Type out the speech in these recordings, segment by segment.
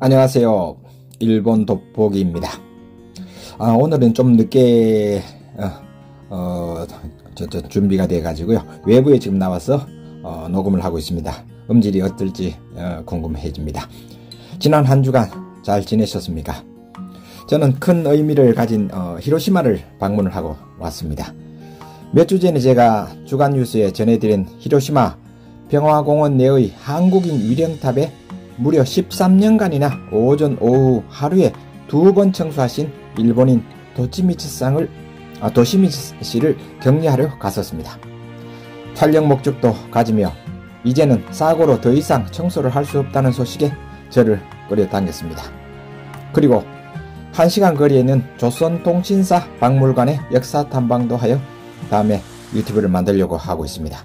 안녕하세요. 일본 돋보기입니다. 오늘은 좀 늦게 준비가 돼 가지고요. 외부에 지금 나와서 녹음을 하고 있습니다. 음질이 어떨지 궁금해집니다. 지난 한 주간 잘 지내셨습니까? 저는 큰 의미를 가진 히로시마를 방문을 하고 왔습니다. 몇 주 전에 제가 주간 뉴스에 전해드린 히로시마 평화공원 내의 한국인 위령탑에 무려 13년간이나 오전 오후 하루에 2번 청소하신 일본인 도시미츠씨를 격려하러 갔었습니다. 촬영 목적도 가지며 이제는 사고로 더 이상 청소를 할 수 없다는 소식에 저를 끌어당겼습니다. 그리고 1시간 거리에 있는 조선통신사 박물관에 역사 탐방도 하여 다음에 유튜브를 만들려고 하고 있습니다.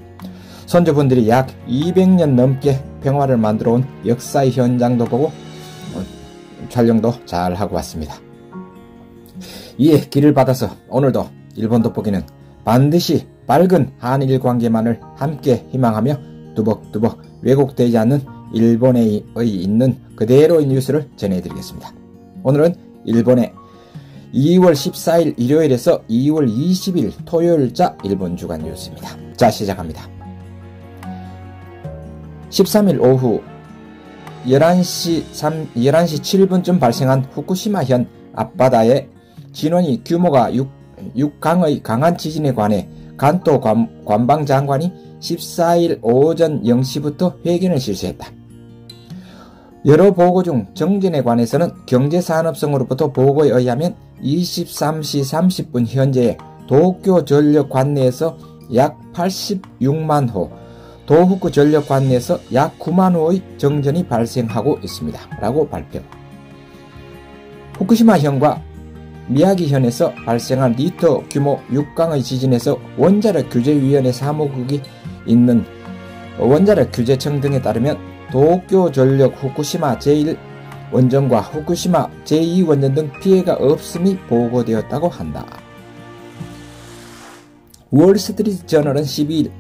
선조분들이 약 200년 넘게 평화를 만들어 온 역사의 현장도 보고 촬영도 잘 하고 왔습니다. 이에 길을 받아서 오늘도 일본 돋보기는 반드시 밝은 한일 관계만을 함께 희망하며 두벅두벅 왜곡되지 않는 일본에 있는 그대로의 뉴스를 전해드리겠습니다. 오늘은 일본의 2월 14일 일요일에서 2월 20일 토요일자 일본 주간 뉴스입니다. 자, 시작합니다. 13일 오후 11시 7분쯤 발생한 후쿠시마현 앞바다에 진원이 규모가 6강의 강한 지진에 관해 간토 관방장관이 14일 오전 0시부터 회견을 실시했다. 여러 보고 중 정전에 관해서는 경제산업성으로부터 보고에 의하면 23시 30분 현재에 도쿄 전력 관내에서 약 86만 호, 도후쿠 전력 관내에서 약 9만 호의 정전이 발생하고 있습니다. 라고 발표. 후쿠시마현과 미야기현에서 발생한 리터 규모 6강의 지진에서 원자력 규제위원회 사무국이 있는 원자력 규제청 등에 따르면 도쿄 전력 후쿠시마 제1 원전과 후쿠시마 제2 원전 등 피해가 없음이 보고되었다고 한다. 월스트리트 저널은 12일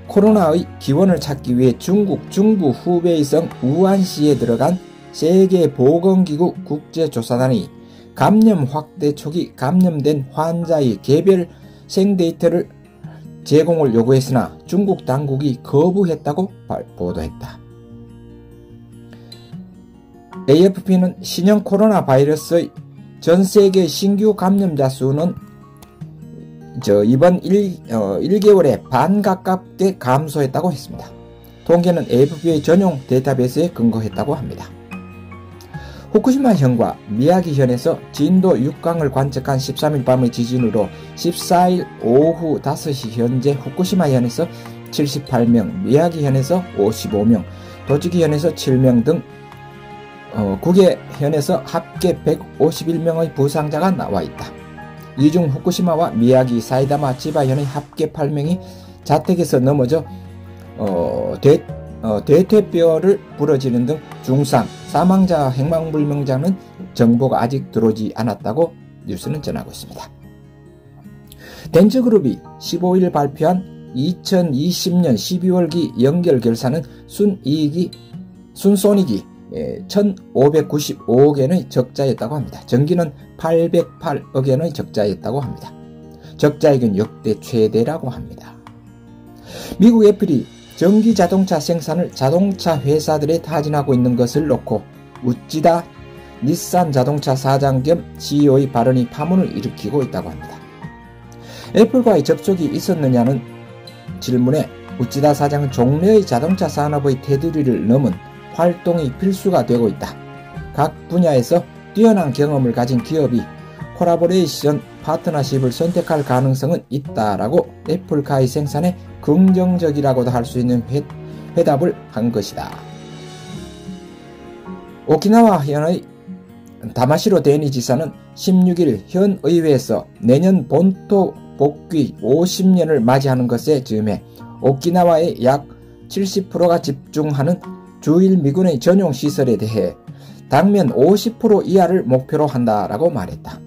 코로나의 기원을 찾기 위해 중국 중부 후베이성 우한시에 들어간 세계보건기구 국제조사단이 감염 확대 초기 감염된 환자의 개별 생데이터를 제공을 요구했으나 중국 당국이 거부했다고 보도했다. AFP는 신형 코로나 바이러스의 전 세계 신규 감염자 수는 이번 1개월에 반 가깝게 감소했다고 했습니다. 통계는 AFP의 전용 데이터베이스에 근거했다고 합니다. 후쿠시마현과 미야기현에서 진도 6강을 관측한 13일 밤의 지진으로 14일 오후 5시 현재 후쿠시마현에서 78명, 미야기현에서 55명, 도치기현에서 7명 등 9개 현에서 합계 151명의 부상자가 나와 있다. 이 중 후쿠시마와 미야기, 사이다마, 치바현의 합계 8명이 자택에서 넘어져 대퇴뼈를 부러지는 등 중상, 사망자와 행방불명자는 정보가 아직 들어오지 않았다고 뉴스는 전하고 있습니다. 덴츠그룹이 15일 발표한 2020년 12월기 연결결산은 순손익이 1,595억 엔의 적자였다고 합니다. 전기는 808억 엔의 적자였다고 합니다. 적자액은 역대 최대라고 합니다. 미국 애플이 전기 자동차 생산을 자동차 회사들에 타진하고 있는 것을 놓고 우찌다 닛산 자동차 사장 겸 CEO의 발언이 파문을 일으키고 있다고 합니다. 애플과의 접촉이 있었느냐는 질문에 우찌다 사장은 종래의 자동차 산업의 테두리를 넘은 활동이 필수가 되고 있다. 각 분야에서 뛰어난 경험을 가진 기업이 콜라보레이션 파트너십을 선택할 가능성은 있다라고 애플카의 생산에 긍정적이라고도 할 수 있는 회답을 한 것이다. 오키나와현의 다마시로 데니 지사는 16일 현 의회에서 내년 본토 복귀 50년을 맞이하는 것에 즈음해 오키나와의 약 70%가 집중하는 주일 미군의 전용 시설에 대해 당면 50% 이하를 목표로 한다라고 말했다.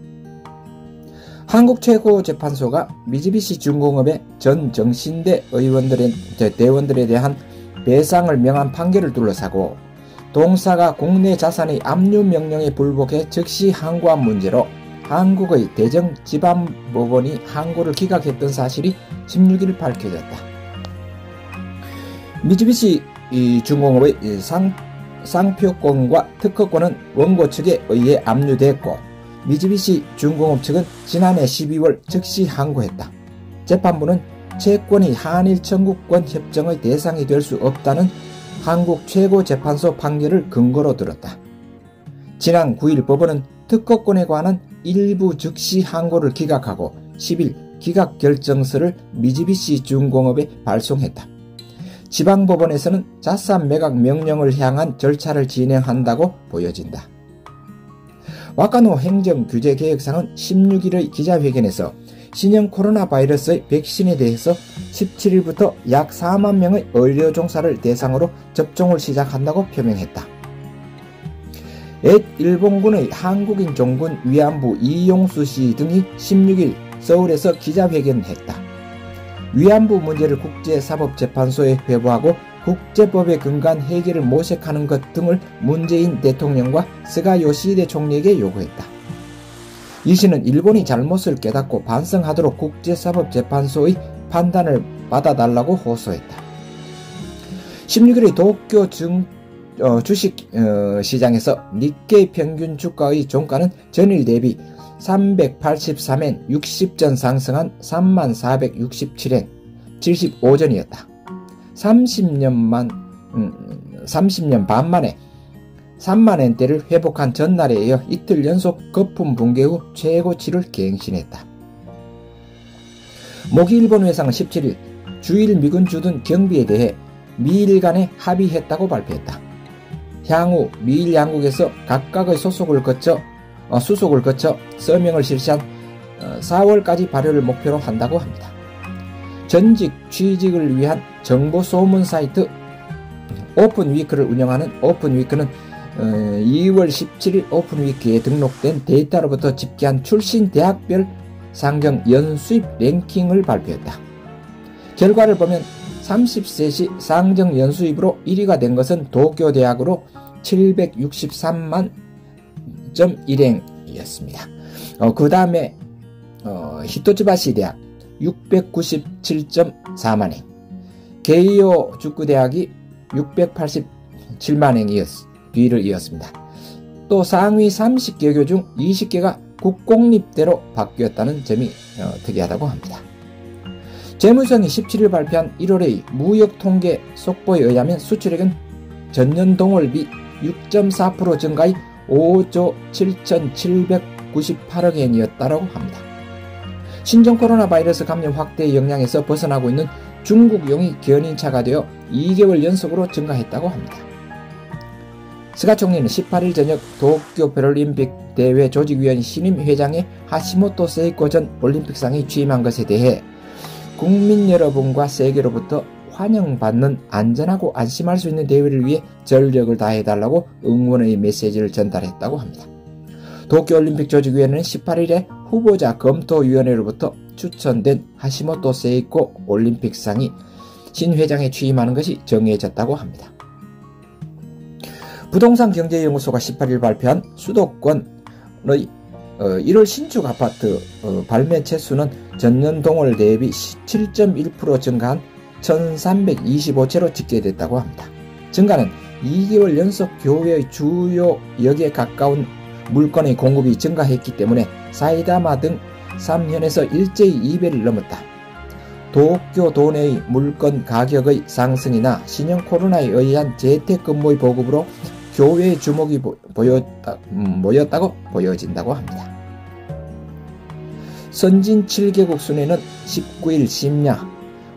한국 최고재판소가 미쓰비시 중공업의 전 정신대 대원들에 대한 배상을 명한 판결을 둘러싸고 동사가 국내 자산의 압류 명령에 불복해 즉시 항고한 문제로 한국의 대정지방법원이 항고를 기각했던 사실이 16일 밝혀졌다. 미쓰비시 중공업의 상표권과 특허권은 원고 측에 의해 압류됐고 미쓰비시 중공업 측은 지난해 12월 즉시 항고했다. 재판부는 채권이 한일 청구권 협정의 대상이 될 수 없다는 한국 최고재판소 판결을 근거로 들었다. 지난 9일 법원은 특허권에 관한 일부 즉시 항고를 기각하고 10일 기각 결정서를 미쓰비시 중공업에 발송했다. 지방법원에서는 자산 매각 명령을 향한 절차를 진행한다고 보여진다. 와카노 행정규제개혁상은 16일의 기자회견에서 신형 코로나 바이러스의 백신에 대해서 17일부터 약 4만 명의 의료종사를 대상으로 접종을 시작한다고 표명했다. 일본군의 한국인 종군 위안부 이용수 씨 등이 16일 서울에서 기자회견했다. 위안부 문제를 국제사법재판소에 회부하고 국제법에 근거한 해결을 모색하는 것 등을 문재인 대통령과 스가 요시히데 총리에게 요구했다. 이 씨는 일본이 잘못을 깨닫고 반성하도록 국제사법재판소의 판단을 받아달라고 호소했다. 16일의 도쿄 주식시장에서 니케이 평균 주가의 종가는 전일 대비 383엔 60전 상승한 3467엔 75전이었다. 30년 반 만에 3만엔대를 회복한 전날에 이어 이틀 연속 거품 붕괴 후 최고치를 갱신했다. 모기 일본 외상은 17일 주일 미군 주둔 경비에 대해 미일 간에 합의했다고 발표했다. 향후 미일 양국에서 각각의 수속을 거쳐 서명을 실시한 4월까지 발효를 목표로 한다고 합니다. 전직 취직을 위한 정보 소문 사이트 오픈위크를 운영하는 오픈위크는 2월 17일 오픈위크에 등록된 데이터로부터 집계한 출신 대학별 상경 연수입 랭킹을 발표했다. 결과를 보면 30세 시 상정 연수입으로 1위가 된 것은 도쿄대학으로 763만 1행이었습니다. 그 다음에 히토츠바시 대학 697.4만행, 게이오 축구대학이 687만행이었습니다. 뒤를 이었습니다. 또 상위 30개교 중 20개가 국공립대로 바뀌었다는 점이 특이하다고 합니다. 재무성이 17일 발표한 1월의 무역통계 속보에 의하면 수출액은 전년 동월 비 6.4% 증가의 5조 7,798억 엔이었다고 합니다. 신종 코로나 바이러스 감염 확대의 영향에서 벗어나고 있는 중국용이 견인차가 되어 2개월 연속으로 증가했다고 합니다. 스가 총리는 18일 저녁 도쿄 패럴림픽 대회 조직위원 신임 회장의 하시모토 세이코 전 올림픽상이 취임한 것에 대해 국민 여러분과 세계로부터 환영받는 안전하고 안심할 수 있는 대회를 위해 전력을 다해달라고 응원의 메시지를 전달했다고 합니다. 도쿄올림픽 조직위원회는 18일에 후보자 검토위원회로부터 추천된 하시모토 세이코 올림픽상이 신 회장에 취임하는 것이 정해졌다고 합니다. 부동산경제연구소가 18일 발표한 수도권의 1월 신축 아파트 발매 채수는 전년 동월 대비 7.1% 증가한 1325채로 집계됐다도 합니다. 증가는 2개월 연속 교외의 주요 역에 가까운 물건의 공급이 증가했기 때문에 사이다마 등 3현에서 일제히 2배를 넘었다. 도쿄 도내의 물건 가격의 상승이나 신형 코로나에 의한 재택근무의 보급으로 교외의 주목이 모였다고 보여진다고 합니다. 선진 7개국 순회는 19일 심야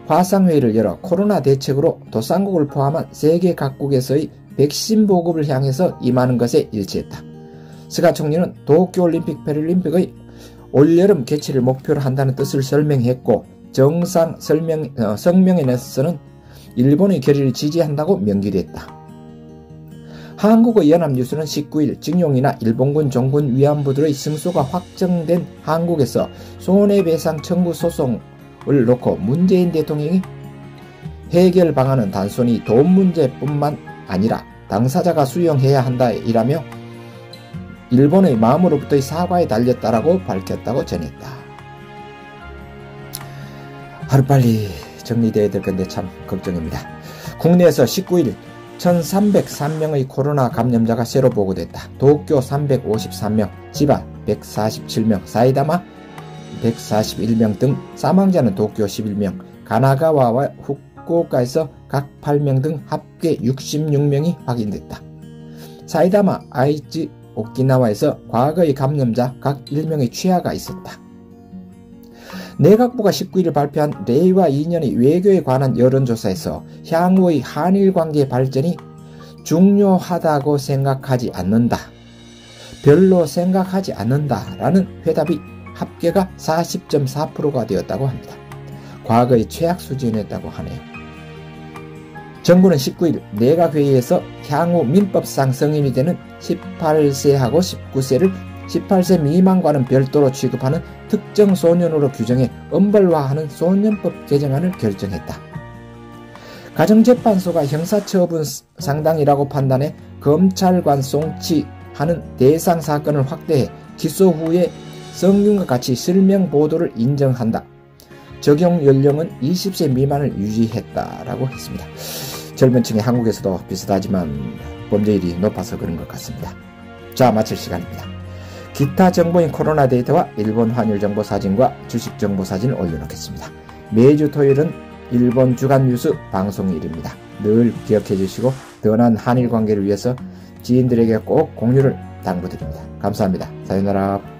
화상회의를 열어 코로나 대책으로 도상국을 포함한 세계 각국에서의 백신 보급을 향해서 임하는 것에 일치했다. 스가 총리는 도쿄올림픽 패럴림픽의 올여름 개최를 목표로 한다는 뜻을 설명했고 정상 성명에서는 일본의 결의를 지지한다고 명기됐다. 한국의 연합뉴스는 19일 징용이나 일본군 종군 위안부들의 승소가 확정된 한국에서 손해배상 청구 소송을 놓고 문재인 대통령이 해결 방안은 단순히 돈 문제뿐만 아니라 당사자가 수용해야 한다 이라며 일본의 마음으로부터의 사과에 달렸다라고 밝혔다고 전했다. 하루빨리 정리되어야 될 건데 참 걱정입니다. 국내에서 19일 1303명의 코로나 감염자가 새로 보고됐다. 도쿄 353명, 지바 147명, 사이다마 141명 등 사망자는 도쿄 11명, 가나가와와 후쿠오카에서 각 8명 등 합계 66명이 확인됐다. 사이다마, 아이치, 오키나와에서 과거의 감염자 각 1명의 취하가 있었다. 내각부가 19일 발표한 레이와 2년의 외교에 관한 여론조사에서 향후의 한일 관계 발전이 중요하다고 생각하지 않는다, 별로 생각하지 않는다라는 회답이 합계가 40.4%가 되었다고 합니다. 과거의 최악 수준이었다고 하네요. 정부는 19일 내각회의에서 향후 민법상 성인이 되는 18세하고 19세를 18세 미만과는 별도로 취급하는 특정 소년으로 규정해 엄벌화하는 소년법 개정안을 결정했다. 가정재판소가 형사처분 상당이라고 판단해 검찰관 송치하는 대상 사건을 확대해 기소 후에 성균과 같이 실명 보도를 인정한다. 적용 연령은 20세 미만을 유지했다라고 했습니다. 젊은 층의 한국에서도 비슷하지만 범죄율이 높아서 그런 것 같습니다. 자, 마칠 시간입니다. 기타 정보인 코로나 데이터와 일본 환율 정보 사진과 주식 정보 사진을 올려놓겠습니다. 매주 토요일은 일본 주간 뉴스 방송일입니다. 늘 기억해 주시고 더 나은 한일 관계를 위해서 지인들에게 꼭 공유를 당부드립니다. 감사합니다. 사요나라.